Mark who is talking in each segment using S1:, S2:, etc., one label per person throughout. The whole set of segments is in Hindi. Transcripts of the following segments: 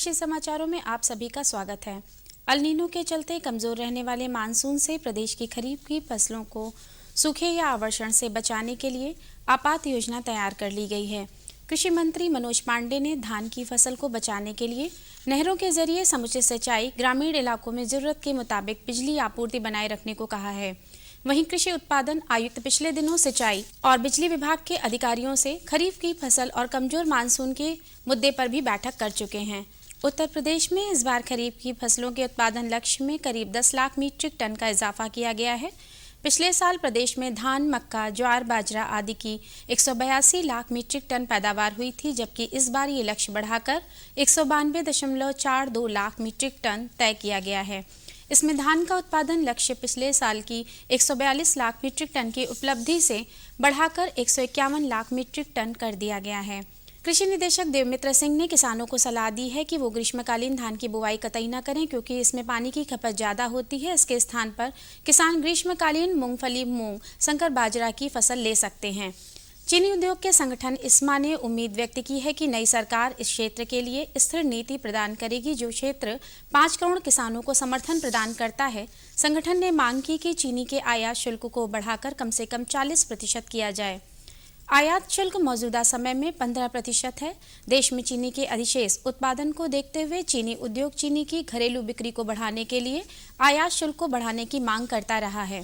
S1: कृषि समाचारों में आप सभी का स्वागत है। अल नीनो के चलते कमजोर रहने वाले मानसून से प्रदेश की खरीफ की फसलों को सूखे या आवर्षण से बचाने के लिए आपात योजना तैयार कर ली गई है। कृषि मंत्री मनोज पांडे ने धान की फसल को बचाने के लिए नहरों के जरिए समुचित सिंचाई, ग्रामीण इलाकों में जरूरत के मुताबिक बिजली आपूर्ति बनाए रखने को कहा है। वहीं कृषि उत्पादन आयुक्त पिछले दिनों सिंचाई और बिजली विभाग के अधिकारियों से खरीफ की फसल और कमजोर मानसून के मुद्दे पर भी बैठक कर चुके हैं। उत्तर प्रदेश में इस बार खरीफ की फसलों के उत्पादन लक्ष्य में करीब 10 लाख मीट्रिक टन का इजाफा किया गया है। पिछले साल प्रदेश में धान, मक्का, ज्वार, बाजरा आदि की 182 लाख मीट्रिक टन पैदावार हुई थी, जबकि इस बार ये लक्ष्य बढ़ाकर 192.42 लाख मीट्रिक टन तय किया गया है। इसमें धान का उत्पादन लक्ष्य पिछले साल की 142 लाख मीट्रिक टन की उपलब्धि से बढ़ाकर 151 लाख मीट्रिक टन कर दिया गया है। कृषि निदेशक देवमित्र सिंह ने किसानों को सलाह दी है कि वो ग्रीष्मकालीन धान की बुवाई कतई न करें, क्योंकि इसमें पानी की खपत ज्यादा होती है। इसके स्थान पर किसान ग्रीष्मकालीन मूंगफली, मूंग, संकर बाजरा की फसल ले सकते हैं। चीनी उद्योग के संगठन इस्मा ने उम्मीद व्यक्त की है कि नई सरकार इस क्षेत्र के लिए स्थिर नीति प्रदान करेगी, जो क्षेत्र 5 करोड़ किसानों को समर्थन प्रदान करता है। संगठन ने मांग की कि चीनी के आयात शुल्क को बढ़ाकर कम से कम 40% किया जाए। आयात शुल्क मौजूदा समय में 15% है। देश में चीनी के अधिशेष उत्पादन को देखते हुए चीनी उद्योग चीनी की घरेलू बिक्री को बढ़ाने के लिए आयात शुल्क को बढ़ाने की मांग करता रहा है।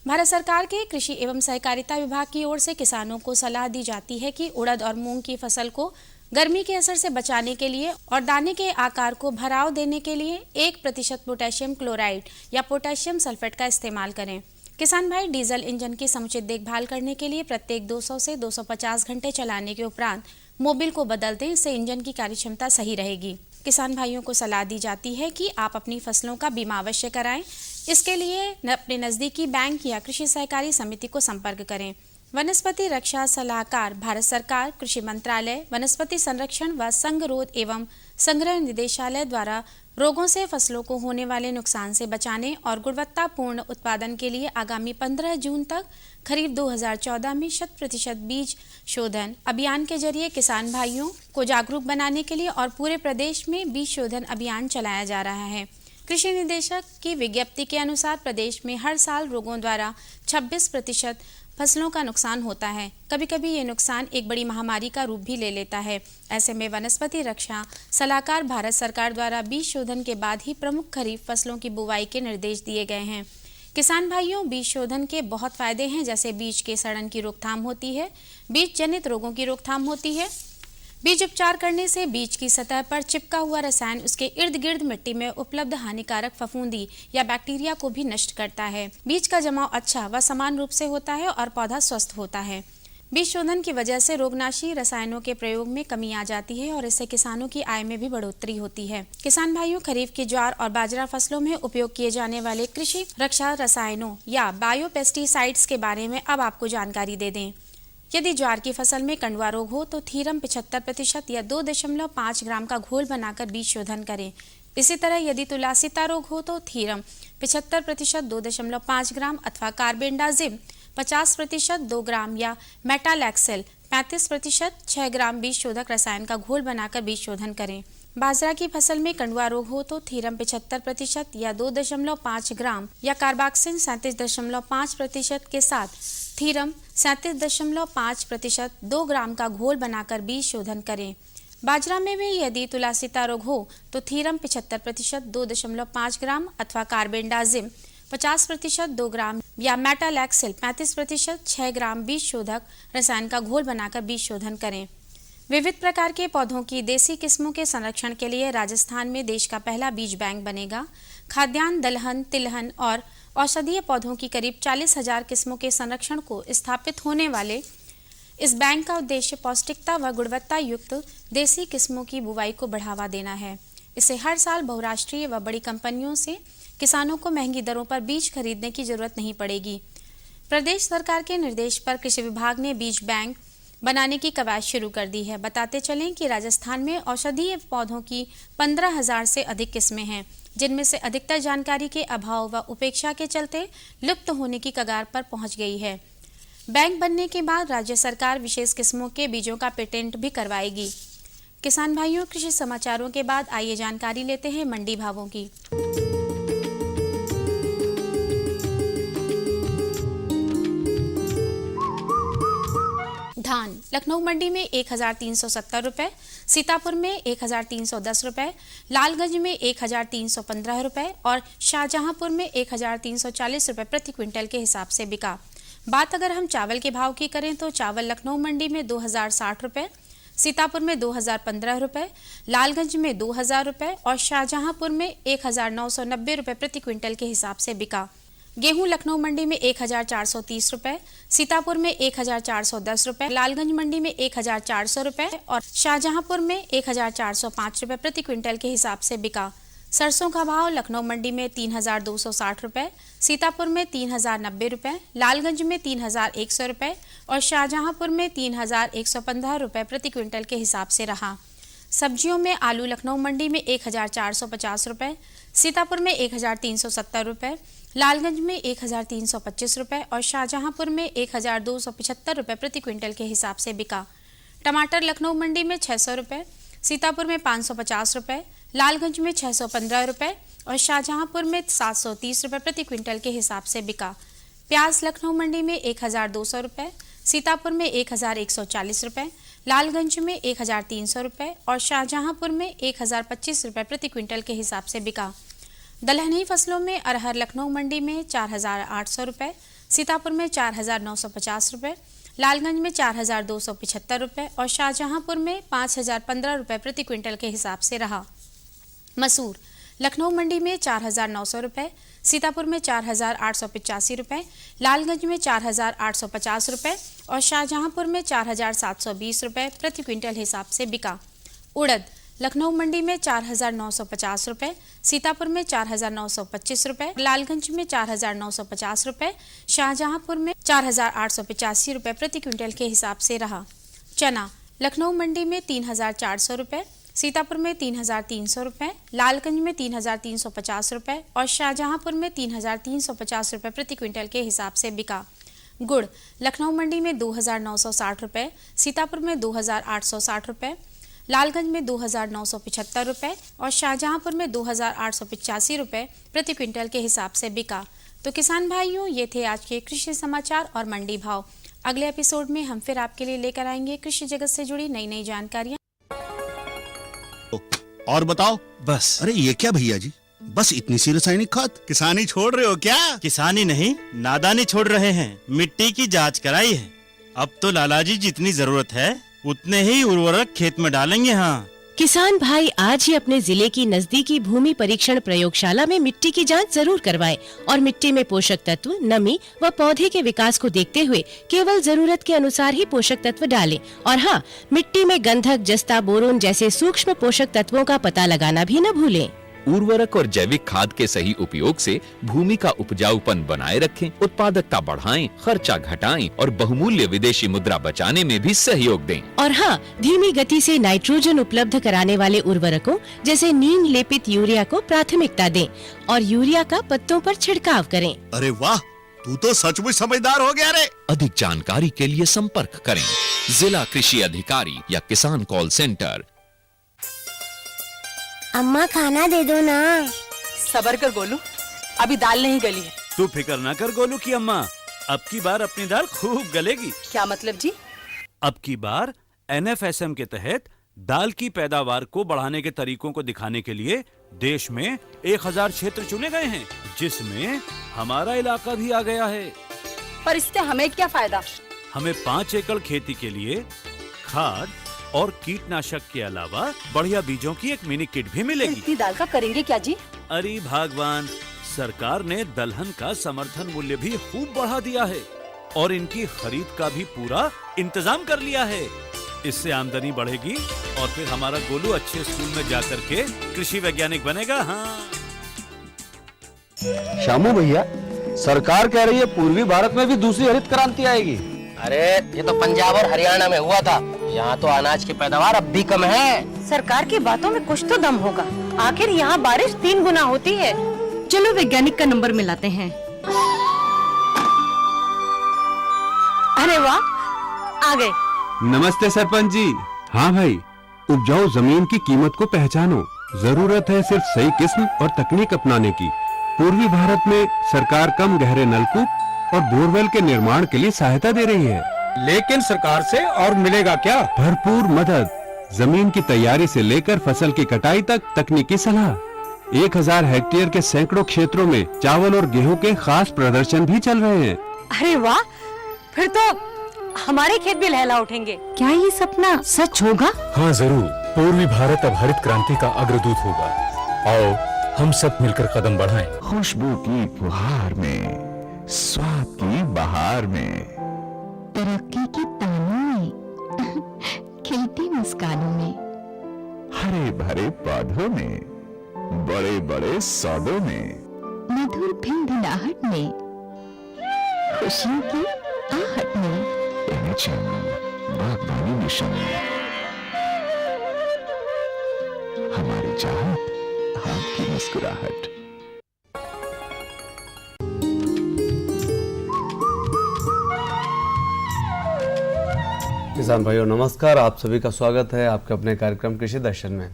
S1: भारत सरकार के कृषि एवं सहकारिता विभाग की ओर से किसानों को सलाह दी जाती है कि उड़द और मूंग की फसल को गर्मी के असर से बचाने के लिए और दाने के आकार को भराव देने के लिए 1% पोटेशियम क्लोराइड या पोटेशियम सल्फेट का इस्तेमाल करें। किसान भाई डीजल इंजन की समुचित देखभाल करने के लिए प्रत्येक 200 से 250 घंटे चलाने के उपरांत मोबिल को बदल दें, इससे इंजन की कार्यक्षमता सही रहेगी। किसान भाइयों को सलाह दी जाती है कि आप अपनी फसलों का बीमा अवश्य कराएं। इसके लिए अपने नजदीकी बैंक या कृषि सहकारी समिति को संपर्क करें। वनस्पति रक्षा सलाहकार भारत सरकार, कृषि मंत्रालय, वनस्पति संरक्षण व संगरोध एवं संग्रह निदेशालय द्वारा रोगों से फसलों को होने वाले नुकसान से बचाने और गुणवत्तापूर्ण उत्पादन के लिए आगामी 15 जून तक खरीफ 2014 में 100% बीज शोधन अभियान के जरिए किसान भाइयों को जागरूक बनाने के लिए और पूरे प्रदेश में बीज शोधन अभियान चलाया जा रहा है। कृषि निदेशक की विज्ञप्ति के अनुसार प्रदेश में हर साल रोगों द्वारा 26% फसलों का नुकसान होता है। कभी कभी ये नुकसान एक बड़ी महामारी का रूप भी ले लेता है। ऐसे में वनस्पति रक्षा सलाहकार भारत सरकार द्वारा बीज शोधन के बाद ही प्रमुख खरीफ फसलों की बुवाई के निर्देश दिए गए हैं। किसान भाइयों, बीज शोधन के बहुत फायदे हैं, जैसे बीज के सड़न की रोकथाम होती है, बीज जनित रोगों की रोकथाम होती है। बीज उपचार करने से बीज की सतह पर चिपका हुआ रसायन उसके इर्द गिर्द मिट्टी में उपलब्ध हानिकारक फफूंदी या बैक्टीरिया को भी नष्ट करता है। बीज का जमाव अच्छा व समान रूप से होता है और पौधा स्वस्थ होता है। बीज शोधन की वजह से रोगनाशी रसायनों के प्रयोग में कमी आ जाती है और इससे किसानों की आय में भी बढ़ोतरी होती है। किसान भाइयों, खरीफ की ज्वार और बाजरा फसलों में उपयोग किए जाने वाले कृषि रक्षा रसायनों या बायोपेस्टिसाइड्स के बारे में अब आपको जानकारी दे दें। यदि ज्वार की फसल में कंडवा रोग हो तो थीरम 75% या 2.5 ग्राम का घोल बनाकर बीज शोधन करें। इसी तरह यदि तुलासिता रोग हो तो थीरम 75% 2.5 ग्राम अथवा कार्बेंडाजिम 50% 2 ग्राम या मेटालैक्सेल 35% 6 ग्राम बीज शोधक रसायन का घोल बनाकर बीज शोधन करें। बाजरा की फसल में कंडवा रोग हो तो थीरम 75% या 2.5 ग्राम या कार्बाक्सिन 37.5% के साथ थीरम 37.5% 2 ग्राम का घोल बनाकर बीज शोधन करें। बाजरा में भी यदि तुलासिता रोग हो तो थीरम 75% 2.5 ग्राम अथवा कार्बेंडाजिम 50% 2 ग्राम या मेटालैक्सेल 35% 6 ग्राम बीज शोधक रसायन का घोल बनाकर बीज शोधन करें। विविध प्रकार के पौधों की देसी किस्मों के संरक्षण के लिए राजस्थान में देश का पहला बीज बैंक बनेगा। खाद्यान्न, दलहन, तिलहन और औषधीय पौधों की करीब 40,000 किस्मों के संरक्षण को स्थापित होने वाले इस बैंक का उद्देश्य पौष्टिकता व गुणवत्ता युक्त देसी किस्मों की बुवाई को बढ़ावा देना है। इससे हर साल बहुराष्ट्रीय व बड़ी कंपनियों से किसानों को महंगी दरों पर बीज खरीदने की जरूरत नहीं पड़ेगी। प्रदेश सरकार के निर्देश पर कृषि विभाग ने बीज बैंक बनाने की कवायद शुरू कर दी है। बताते चलें कि राजस्थान में औषधीय पौधों की 15,000 से अधिक किस्में हैं, जिनमें से अधिकतर जानकारी के अभाव व उपेक्षा के चलते लुप्त होने की कगार पर पहुंच गई है। बैंक बनने के बाद राज्य सरकार विशेष किस्मों के बीजों का पेटेंट भी करवाएगी। किसान भाइयों, कृषि समाचारों के बाद आइए जानकारी लेते हैं मंडी भावों की। धान लखनऊ मंडी में 1370 रुपए, सीतापुर में 1310 रुपए, लालगंज में 1315 रुपए और शाहजहांपुर में 1340 रुपए प्रति क्विंटल के हिसाब से बिका। बात अगर हम चावल के भाव की करें तो चावल लखनऊ मंडी में 2060 रुपए, सीतापुर में 2015 रुपए, लालगंज में 2000 रुपए और शाहजहांपुर में 1990 रुपए प्रति क्विंटल के हिसाब से बिका। गेहूं लखनऊ मंडी में 1430 रुपए, सीतापुर में 1410 रुपए, लालगंज मंडी में 1400 रुपए और शाहजहांपुर में 1405 रुपए प्रति क्विंटल के हिसाब से बिका। सरसों का भाव लखनऊ मंडी में 3260 रुपए, सीतापुर में 3090 रुपए, लालगंज में 3100 रुपए और शाहजहांपुर में 3115 रुपए प्रति क्विंटल के हिसाब से रहा। सब्जियों में आलू लखनऊ मंडी में 1450 रुपए, सीतापुर में 1370 रुपए, लालगंज में 1325 रुपए और शाहजहांपुर में 1275 रुपए प्रति क्विंटल के हिसाब से बिका। टमाटर लखनऊ मंडी में 600 रुपए, सीतापुर में 550 रुपए, लालगंज में 615 रुपए और शाहजहांपुर में 730 रुपए प्रति क्विंटल के हिसाब से बिका। प्याज लखनऊ मंडी में 1200 रुपए, सीतापुर में 1140 रुपए, लालगंज में 1300 रुपए और शाहजहांपुर में 1025 रुपए प्रति क्विंटल के हिसाब से बिका। दलहनी फसलों में अरहर लखनऊ मंडी में 4800 रुपए, सीतापुर में 4950 रुपए, लालगंज में 4275 रुपए और शाहजहांपुर में 5015 रुपए प्रति क्विंटल के हिसाब से रहा। मसूर लखनऊ मंडी में 4900 रुपए, सीतापुर में 4885 रुपए, लालगंज में 4850 रुपए और शाहजहांपुर में 4720 रुपए प्रति क्विंटल हिसाब से बिका। उड़द लखनऊ मंडी में 4950 रुपए, सीतापुर में 4925 रुपए, लालगंज में 4950 रुपए, शाहजहांपुर में 4885 रुपए प्रति क्विंटल के हिसाब से रहा। चना लखनऊ मंडी में 3400 रुपए, सीतापुर में 3300 रुपए, लालगंज में 3350 रुपए और शाहजहांपुर में 3350 रुपए प्रति क्विंटल के हिसाब से बिका। गुड़ लखनऊ मंडी में 2960 रुपए, सीतापुर में 2860 रुपए, लालगंज में 2975 रुपए और शाहजहांपुर में 2885 रुपए प्रति क्विंटल के हिसाब से बिका। तो किसान भाइयों, ये थे आज के कृषि समाचार और मंडी भाव। अगले एपिसोड में हम फिर आपके लिए लेकर आएंगे कृषि जगत से जुड़ी नई नई जानकारियां।
S2: और बताओ
S3: बस।
S2: अरे ये क्या भैया जी, बस इतनी सी रासायनिक खाद? किसानी छोड़ रहे हो क्या?
S3: किसानी नहीं, नादानी छोड़ रहे हैं। मिट्टी की जांच कराई है। अब तो लालाजी जितनी जरूरत है उतने ही उर्वरक खेत में डालेंगे। हाँ
S4: किसान भाई आज ही अपने जिले की नजदीकी भूमि परीक्षण प्रयोगशाला में मिट्टी की जांच जरूर करवाएं और मिट्टी में पोषक तत्व, नमी व पौधे के विकास को देखते हुए केवल जरूरत के अनुसार ही पोषक तत्व डालें। और हाँ, मिट्टी में गंधक, जस्ता, बोरोन जैसे सूक्ष्म पोषक तत्वों का पता लगाना भी न भूलें।
S5: उर्वरक और जैविक खाद के सही उपयोग से भूमि का उपजाऊपन बनाए रखें, उत्पादकता बढ़ाएं, खर्चा घटाएं और बहुमूल्य विदेशी मुद्रा बचाने में भी सहयोग दें।
S4: और हाँ, धीमी गति से नाइट्रोजन उपलब्ध कराने वाले उर्वरकों जैसे नीम लेपित यूरिया को प्राथमिकता दें और यूरिया का पत्तों पर छिड़काव करें।
S2: अरे वाह, तू तो सचमुच समझदार हो गया रे।
S5: अधिक जानकारी के लिए संपर्क करें जिला कृषि अधिकारी या किसान कॉल सेंटर।
S6: अम्मा खाना दे दो ना।
S7: सबर कर गोलू, अभी दाल नहीं गली है।
S8: तू फिक्र ना कर गोलू की अम्मा, अब की बार अपनी दाल खूब गलेगी।
S7: क्या मतलब जी?
S8: अब की बार NFSM के तहत दाल की पैदावार को बढ़ाने के तरीकों को दिखाने के लिए देश में 1000 क्षेत्र चुने गए हैं, जिसमें हमारा इलाका भी आ गया है।
S7: पर इससे हमें क्या फायदा?
S8: हमें 5 एकड़ खेती के लिए खाद और कीटनाशक के अलावा बढ़िया बीजों की एक मिनी किट भी मिलेगी।
S7: इतनी दाल का करेंगे क्या जी?
S8: अरे भगवान, सरकार ने दलहन का समर्थन मूल्य भी खूब बढ़ा दिया है और इनकी खरीद का भी पूरा इंतजाम कर लिया है। इससे आमदनी बढ़ेगी और फिर हमारा गोलू अच्छे स्कूल में जाकर के कृषि वैज्ञानिक बनेगा। हाँ
S9: शामू भैया, सरकार कह रही है पूर्वी भारत में भी दूसरी हरित क्रांति आएगी।
S10: अरे ये तो पंजाब और हरियाणा में हुआ था, यहाँ तो अनाज की पैदावार अब भी कम है।
S7: सरकार की बातों में कुछ तो दम होगा। आखिर यहाँ बारिश 3 गुना होती है। चलो वैज्ञानिक का नंबर मिलाते हैं। अरे वाह, आ गए।
S9: नमस्ते सरपंच जी। हाँ भाई,
S11: उपजाऊ जमीन की कीमत को पहचानो। जरूरत है सिर्फ सही किस्म और तकनीक अपनाने की। पूर्वी भारत में सरकार कम गहरे नलकूप और बोरवेल के निर्माण के लिए सहायता दे रही है।
S9: लेकिन सरकार से और मिलेगा क्या?
S11: भरपूर मदद, जमीन की तैयारी से लेकर फसल की कटाई तक तकनीकी सलाह। 1000 हेक्टेयर के सैकड़ों क्षेत्रों में चावल और गेहूं के खास प्रदर्शन भी चल रहे हैं।
S7: अरे वाह, फिर तो हमारे खेत भी लहला उठेंगे। क्या ये सपना सच होगा?
S12: हाँ जरूर, पूर्वी भारत अब हरित क्रांति का अग्रदूत होगा। आओ हम सब मिलकर कदम बढ़ाएं।
S2: खुशबू की फुहार में, स्वाद की बहार में,
S6: तरक्की की तानों में, खिलती मुस्कानों में,
S2: हरे भरे पौधों में, बड़े बड़े सौदों में,
S6: मधुर भिनभिनाहट में, खुशियों की आहट में,
S2: बागवानी मिशन, हमारी चाहत, आपकी मुस्कुराहट।
S9: किसान भाइयों नमस्कार, आप सभी का स्वागत है आपके अपने कार्यक्रम कृषि दर्शन में।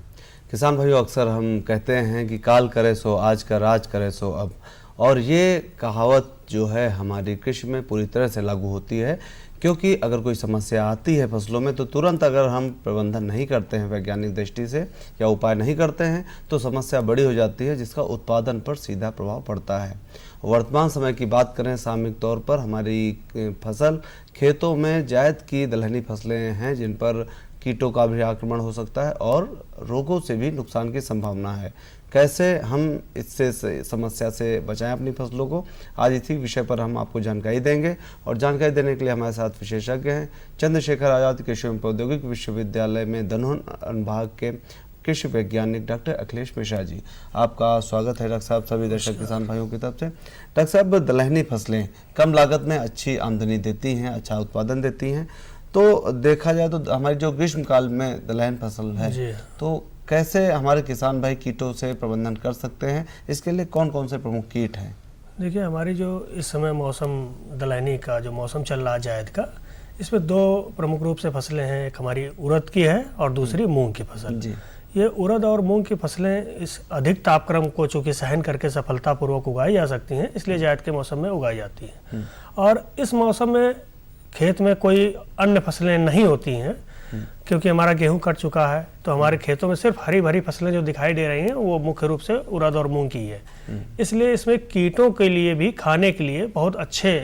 S9: किसान भाइयों, अक्सर हम कहते हैं कि काल करे सो आज कर, आज करे सो अब, और ये कहावत जो है हमारी कृषि में पूरी तरह से लागू होती है, क्योंकि अगर कोई समस्या आती है फसलों में तो तुरंत अगर हम प्रबंधन नहीं करते हैं वैज्ञानिक दृष्टि से या उपाय नहीं करते हैं तो समस्या बड़ी हो जाती है, जिसका उत्पादन पर सीधा प्रभाव पड़ता है। वर्तमान समय की बात करें, सामूहिक तौर पर हमारी फसल खेतों में जायद की दलहनी फसलें हैं जिन पर कीटों का भी आक्रमण हो सकता है और रोगों से भी नुकसान की संभावना है। कैसे हम इससे समस्या से बचाएं अपनी फसलों को, आज इसी विषय पर हम आपको जानकारी देंगे। और जानकारी देने के लिए हमारे साथ विशेषज्ञ हैं चंद्रशेखर आजाद कृषि एवं प्रौद्योगिकी विश्वविद्यालय में दनोहन अनुभाग के कृषि वैज्ञानिक डॉक्टर अखिलेश मिश्रा जी। आपका स्वागत है डॉक्टर साहब सभी दर्शक किसान भाइयों की तरफ से। डॉक्टर साहब, दलहनी फसलें कम लागत में अच्छी आमदनी देती हैं, अच्छा उत्पादन देती हैं, तो देखा जाए तो हमारी जो ग्रीष्म काल में दलहन फसल है तो कैसे हमारे किसान भाई कीटों से प्रबंधन कर सकते हैं, इसके लिए कौन कौन से प्रमुख कीट हैं?
S13: देखिए, हमारी जो इस समय मौसम दलहनी का जो मौसम चल रहा है जायद का, इसमें दो प्रमुख रूप से फसलें हैं। एक हमारी उड़द की है और दूसरी मूंग की फसल। ये उड़द और मूंग की फसलें इस अधिक तापक्रम को चूँकि सहन करके सफलतापूर्वक उगाई जा सकती हैं, इसलिए जायद के मौसम में उगाई जाती हैं। और इस मौसम में खेत में कोई अन्य फसलें नहीं होती हैं, क्योंकि हमारा गेहूं कट चुका है, तो हमारे खेतों में सिर्फ हरी भरी फसलें जो दिखाई दे रही हैं वो मुख्य रूप से उड़द और मूंग की है। इसलिए इसमें कीटों के लिए भी खाने के लिए बहुत अच्छे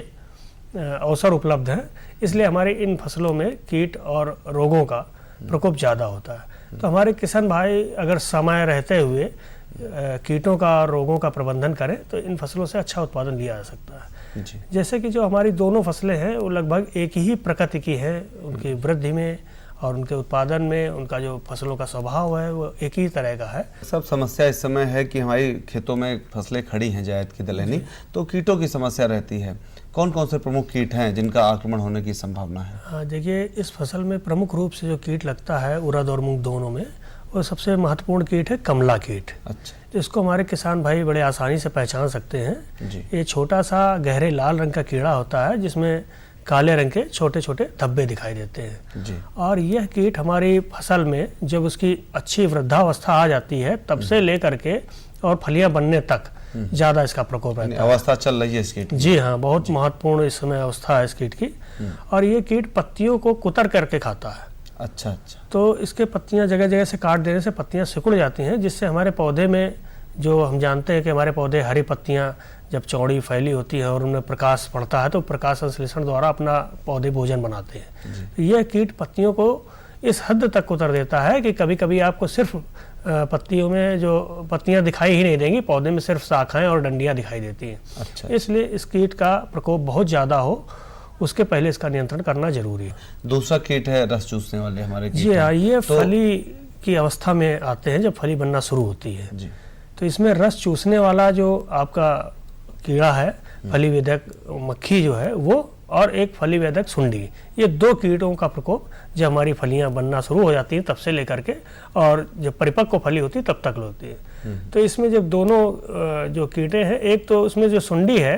S13: अवसर उपलब्ध हैं। इसलिए हमारे इन फसलों में कीट और रोगों का प्रकोप ज़्यादा होता है। तो हमारे किसान भाई अगर समय रहते हुए कीटों का और रोगों का प्रबंधन करें तो इन फसलों से अच्छा उत्पादन लिया जा सकता है। जैसे कि जो हमारी दोनों फसलें हैं वो लगभग एक ही प्रकृति की हैं, उनकी वृद्धि में और उनके उत्पादन में, उनका जो फसलों का स्वभाव है वो एक ही तरह का है।
S9: सब समस्या इस समय है कि हमारी खेतों में फसलें खड़ी हैं जायद की दलहनी, तो कीटों की समस्या रहती है। कौन कौन से प्रमुख कीट हैं जिनका आक्रमण होने की संभावना है?
S13: हाँ, देखिए, इस फसल में प्रमुख रूप से जो कीट लगता है उड़द और मूंग दोनों में, वो सबसे महत्वपूर्ण कीट है कमला कीट।
S9: अच्छा।
S13: इसको हमारे किसान भाई बड़े आसानी से पहचान सकते हैं। ये छोटा सा गहरे लाल रंग का कीड़ा होता है जिसमें काले रंग के छोटे छोटे धब्बे दिखाई देते हैं। और यह कीट हमारी फसल में जब उसकी अच्छी वृद्धावस्था आ जाती है तब से लेकर के और फलियां बनने तक ज्यादा इसका प्रकोप रहता है।
S9: अवस्था चल रही है इस कीट की?
S13: जी हाँ, बहुत महत्वपूर्ण इस समय अवस्था है इस कीट की। और ये कीट पत्तियों को कुतर करके खाता है।
S9: अच्छा अच्छा।
S13: तो इसके पत्तियां जगह जगह से काट देने से पत्तियां सिकुड़ जाती हैं, जिससे हमारे पौधे में, जो हम जानते हैं कि हमारे पौधे हरी पत्तियां जब चौड़ी फैली होती है और उनमें प्रकाश पड़ता है तो प्रकाश संश्लेषण द्वारा अपना पौधे भोजन बनाते हैं। यह कीट पत्तियों को इस हद तक कुतर देता है कि कभी कभी आपको सिर्फ पत्तियों में जो पत्तियां दिखाई ही नहीं देंगी, पौधे में सिर्फ शाखाएं और डंडियां दिखाई देती हैं।
S9: अच्छा।
S13: इसलिए इस कीट का प्रकोप बहुत ज़्यादा हो उसके पहले इसका नियंत्रण करना जरूरी है।
S9: दूसरा कीट है रस चूसने वाले हमारे कीट।
S13: जी हाँ, ये फली की अवस्था में आते हैं जब फली बनना शुरू होती है। तो इसमें रस चूसने वाला जो आपका कीड़ा है, फली वेदक मक्खी जो है वो, और एक फली वेदक सुंडी, ये दो कीटों का प्रकोप जब हमारी फलियां बनना शुरू हो जाती हैं तब से लेकर के और जब परिपक्व फली होती है तब तक होती है। तो इसमें जब दोनों जो कीटे हैं, एक तो उसमें जो सुंडी है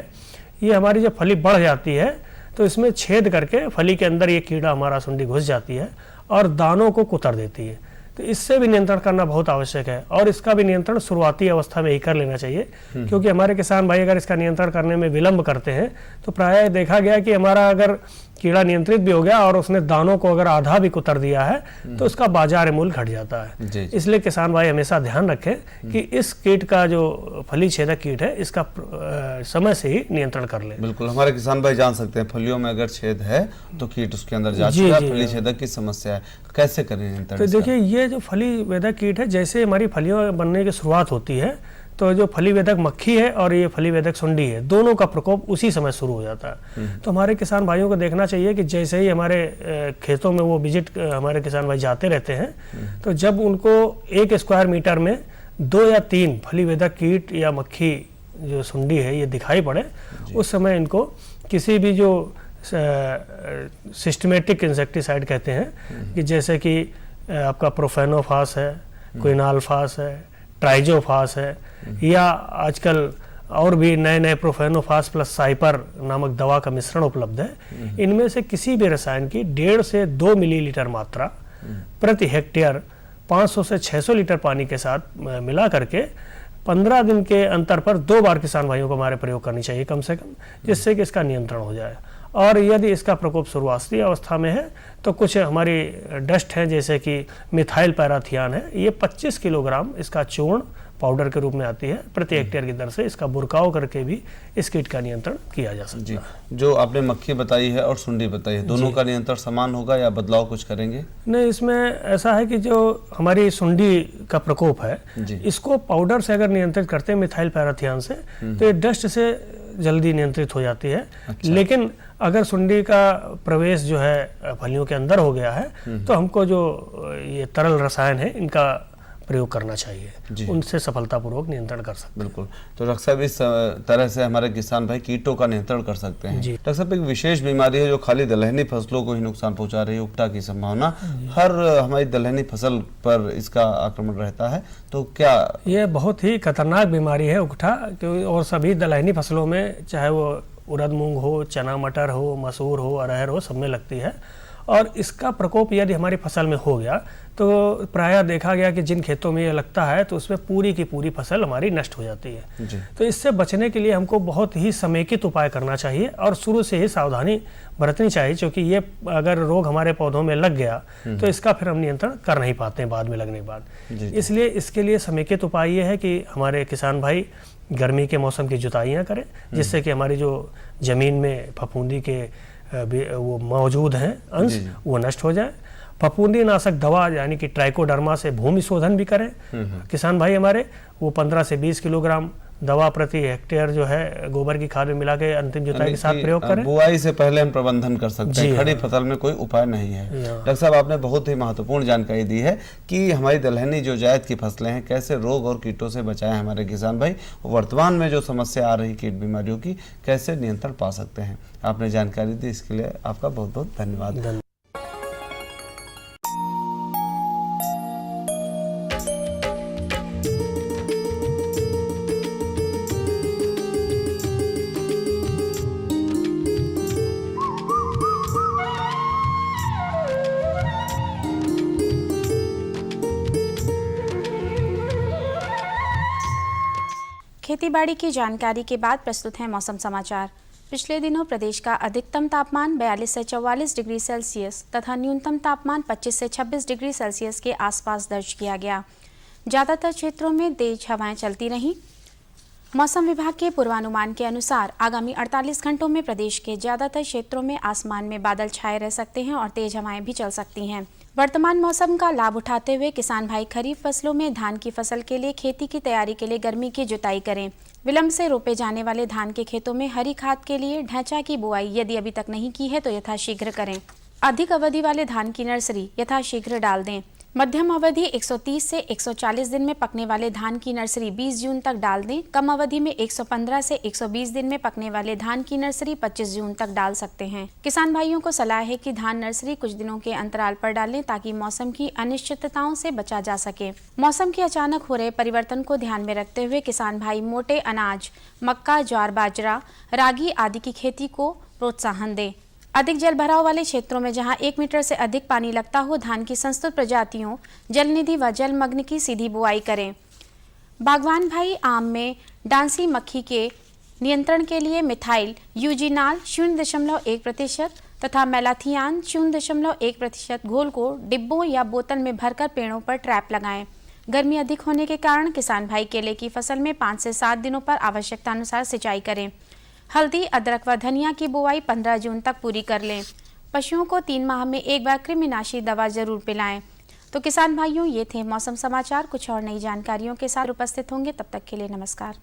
S13: ये हमारी जब फली बढ़ जाती है तो इसमें छेद करके फली के अंदर ये कीड़ा हमारा सुंडी घुस जाती है और दानों को कुतर देती है। तो इससे भी नियंत्रण करना बहुत आवश्यक है और इसका भी नियंत्रण शुरुआती अवस्था में ही कर लेना चाहिए, क्योंकि हमारे किसान भाई अगर इसका नियंत्रण करने में विलंब करते हैं तो प्रायः देखा गया कि हमारा अगर कीड़ा नियंत्रित भी हो गया और उसने दानों को अगर आधा भी कुतर दिया है तो उसका बाजार मूल्य घट जाता है। इसलिए किसान भाई हमेशा ध्यान रखें कि इस कीट का जो फली छेदक कीट है इसका समय से ही नियंत्रण कर ले।
S9: बिल्कुल, हमारे किसान भाई जान सकते हैं फलियों में अगर छेद है तो कीट उसके अंदर जा चुका है, फली छेदक की समस्या है, कैसे करें नियंत्रण?
S13: तो देखिए ये जो फली वेदक कीट है, जैसे हमारी फलियों बनने की शुरुआत होती है तो जो फली वेदक मक्खी है और ये फली वेदक सुंडी है, दोनों का प्रकोप उसी समय शुरू हो जाता है। तो हमारे किसान भाइयों को देखना चाहिए कि जैसे ही हमारे खेतों में वो विजिट हमारे किसान भाई जाते रहते हैं, तो जब उनको 1 स्क्वायर मीटर में 2 या 3 फली वेदक कीट या मक्खी जो सुंडी है ये दिखाई पड़े, उस समय इनको किसी भी जो सिस्टमेटिक इंसेक्टिसाइड कहते हैं कि जैसे कि आपका प्रोफेनोफास है, क्विनाल्फास है, ट्राइजोफास है, या आजकल और भी नए नए प्रोफेनोफास प्लस साइपर नामक दवा का मिश्रण उपलब्ध है। इनमें से किसी भी रसायन की 1.5 से 2 मिलीलीटर मात्रा प्रति हेक्टेयर 500 से 600 लीटर पानी के साथ मिला करके 15 दिन के अंतर पर 2 बार किसान भाइयों को हमारे प्रयोग करनी चाहिए कम से कम, जिससे कि इसका नियंत्रण हो जाए। और यदि इसका प्रकोप शुरुआती अवस्था में है तो कुछ हमारी डस्ट है जैसे कि मिथाइल पैराथियान है, ये 25 किलोग्राम इसका चूर्ण पाउडर के रूप में आती है, प्रति हेक्टेयर की दर से इसका बुरकाव करके भी इस कीट का नियंत्रण किया जा सकता है।
S9: जो आपने मक्खी बताई है और सुंडी बताई है, दोनों का नियंत्रण समान होगा या बदलाव कुछ करेंगे?
S13: नहीं, इसमें ऐसा है कि जो हमारी सुंडी का प्रकोप है इसको पाउडर से अगर नियंत्रित करते हैं मिथाइल पैराथियान से तो ये डस्ट से जल्दी नियंत्रित हो जाती है। लेकिन अगर सुंडी का प्रवेश जो है फलियों के अंदर हो गया है तो हमको जो ये तरल रसायन है इनका प्रयोग करना चाहिए, उनसे सफलतापूर्वक नियंत्रण कर सकते हैं।
S9: बिल्कुल, तो डॉक्टर साहब इस तरह से हमारे किसान भाई कीटों का नियंत्रण कर सकते हैं। डॉक्टर साहब, एक विशेष बीमारी है जो खाली दलहनी फसलों को ही नुकसान पहुंचा रही है, उकठा की संभावना हर हमारी दलहनी फसल पर इसका आक्रमण रहता है, तो क्या
S13: ये बहुत ही खतरनाक बीमारी है उकठा, और सभी दलहनी फसलों में चाहे वो उड़द मूंग हो, चना मटर हो, मसूर हो, अरहर हो, सब में लगती है। और इसका प्रकोप यदि हमारी फसल में हो गया तो प्रायः देखा गया कि जिन खेतों में ये लगता है तो उसमें पूरी की पूरी फसल हमारी नष्ट हो जाती है। तो इससे बचने के लिए हमको बहुत ही समेकित उपाय करना चाहिए और शुरू से ही सावधानी बरतनी चाहिए, क्योंकि ये अगर रोग हमारे पौधों में लग गया तो इसका फिर हम नियंत्रण कर नहीं पाते हैं बाद में लगने के बाद। इसलिए इसके लिए समेकित उपाय ये है कि हमारे किसान भाई गर्मी के मौसम की जुताइयाँ करें, जिससे कि हमारी जो जमीन में फफूंदी के वो मौजूद हैं अंश वो नष्ट हो जाए। फफूंदी नाशक दवा यानी कि ट्राइकोडर्मा से भूमि शोधन भी करें किसान भाई हमारे, वो 15 से 20 किलोग्राम दवा प्रति हेक्टेयर जो है गोबर की खाद में मिला के अंतिम जुताई के साथ प्रयोग करें।
S9: बुआई से पहले हम प्रबंधन कर सकते हैं, खड़ी फसल में कोई उपाय नहीं है। डॉक्टर साहब, आपने बहुत ही महत्वपूर्ण जानकारी दी है कि हमारी दलहनी जो जायद की फसलें हैं कैसे रोग और कीटों से बचाएं हमारे किसान भाई, वर्तमान में जो समस्या आ रही कीट बीमारियों की कैसे नियंत्रण पा सकते हैं। आपने जानकारी दी, इसके लिए आपका बहुत बहुत धन्यवाद।
S1: खेतीबाड़ी की जानकारी के बाद प्रस्तुत है मौसम समाचार। पिछले दिनों प्रदेश का अधिकतम तापमान 42 से 44 डिग्री सेल्सियस तथा न्यूनतम तापमान 25 से 26 डिग्री सेल्सियस के आसपास दर्ज किया गया। ज़्यादातर क्षेत्रों में तेज हवाएं चलती रहीं। मौसम विभाग के पूर्वानुमान के अनुसार आगामी 48 घंटों में प्रदेश के ज़्यादातर क्षेत्रों में आसमान में बादल छाए रह सकते हैं और तेज हवाएं भी चल सकती हैं। वर्तमान मौसम का लाभ उठाते हुए किसान भाई खरीफ फसलों में धान की फसल के लिए खेती की तैयारी के लिए गर्मी की जुताई करें। विलंब से रोपे जाने वाले धान के खेतों में हरी खाद के लिए ढैंचा की बुआई यदि अभी तक नहीं की है तो यथाशीघ्र करें। अधिक अवधि वाले धान की नर्सरी यथाशीघ्र डाल दें। मध्यम अवधि 130 से 140 दिन में पकने वाले धान की नर्सरी 20 जून तक डाल दें। कम अवधि में 115 से 120 दिन में पकने वाले धान की नर्सरी 25 जून तक डाल सकते हैं। किसान भाइयों को सलाह है कि धान नर्सरी कुछ दिनों के अंतराल पर डालें ताकि मौसम की अनिश्चितताओं से बचा जा सके। मौसम के अचानक हो रहे परिवर्तन को ध्यान में रखते हुए किसान भाई मोटे अनाज, मक्का, ज्वार, बाजरा, रागी आदि की खेती को प्रोत्साहन दें। अधिक जल भराव वाले क्षेत्रों में जहां 1 मीटर से अधिक पानी लगता हो धान की संस्तुत प्रजातियों जलनिधि व जलमग्न की सीधी बुआई करें। बागवान भाई आम में डांसी मक्खी के नियंत्रण के लिए मिथाइल यूजिनाल 0.1% तथा मेलाथियान 0.1% घोल को डिब्बों या बोतल में भरकर पेड़ों पर ट्रैप लगाएं। गर्मी अधिक होने के कारण किसान भाई केले की फसल में 5 से 7 दिनों पर आवश्यकता अनुसार सिंचाई करें। हल्दी, अदरक व धनिया की बुआई 15 जून तक पूरी कर लें। पशुओं को 3 माह में एक बार कृमिनाशी दवा जरूर पिलाएं। तो किसान भाइयों, ये थे मौसम समाचार। कुछ और नई जानकारियों के साथ उपस्थित होंगे, तब तक के लिए नमस्कार।